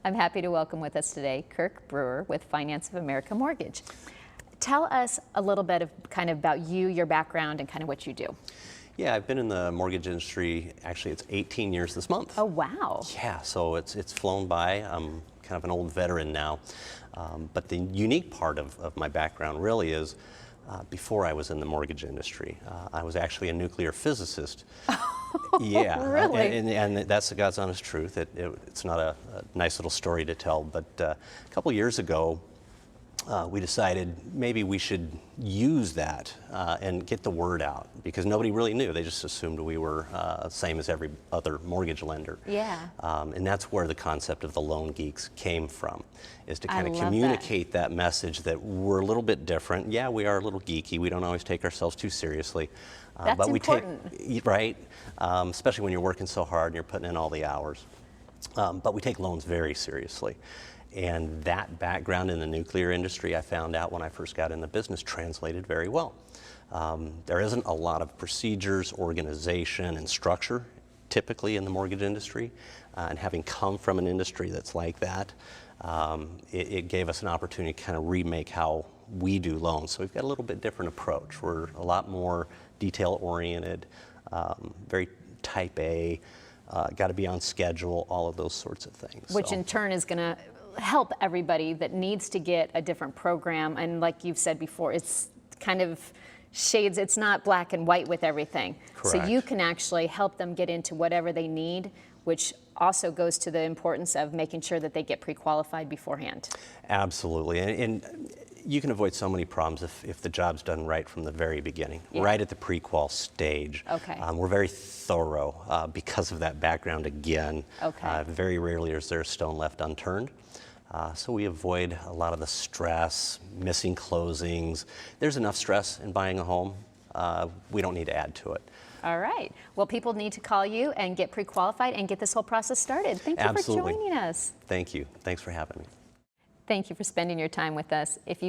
I'm happy to welcome with us today Kirk Brewer with Finance of America Mortgage. Tell us a little bit of kind of about you, your background, and kind of what you do. Yeah, I've been in the mortgage industry, actually it's 18 years this month. Oh, wow. Yeah, so it's flown by. I'm kind of an old veteran now. But the unique part of my background really is before I was in the mortgage industry, I was actually a nuclear physicist. Yeah, Really? and that's the God's honest truth. It's not a nice little story to tell, but a couple years ago, we decided maybe we should use that and get the word out because nobody really knew. They just assumed we were same as every other mortgage lender. Yeah. And that's where the concept of the Loan Geeks came from, is to kind of love communicate that message that we're a little bit different. Yeah, we are a little geeky. We don't always take ourselves too seriously. That's but we important. take, right? Especially when you're working so hard and you're putting in all the hours. But we take loans very seriously. And that background in the nuclear industry, I found out when I first got in the business, translated very well. There isn't a lot of procedures, organization, and structure typically in the mortgage industry. And having come from an industry that's like that, it gave us an opportunity to kind of remake how we do loans. So we've got a little bit different approach. We're a lot more detail-oriented, very type A, got to be on schedule, all of those sorts of things. Which in turn is going to help everybody that needs to get a different program. And like you've said before, it's kind of shades, it's not black and white with everything. Correct. So you can actually help them get into whatever they need, which also goes to the importance of making sure that they get pre-qualified beforehand. Absolutely. And you can avoid so many problems if the job's done right from the very beginning, Yeah. right at the pre-qual stage. Okay. We're very thorough because of that background again. Okay. Very rarely is there a stone left unturned. So we avoid a lot of the stress, missing closings. There's enough stress in buying a home. We don't need to add to it. All right. Well, people need to call you and get pre-qualified and get this whole process started. Thank you Absolutely. for joining us. Thank you. Thanks for having me. Thank you for spending your time with us. If you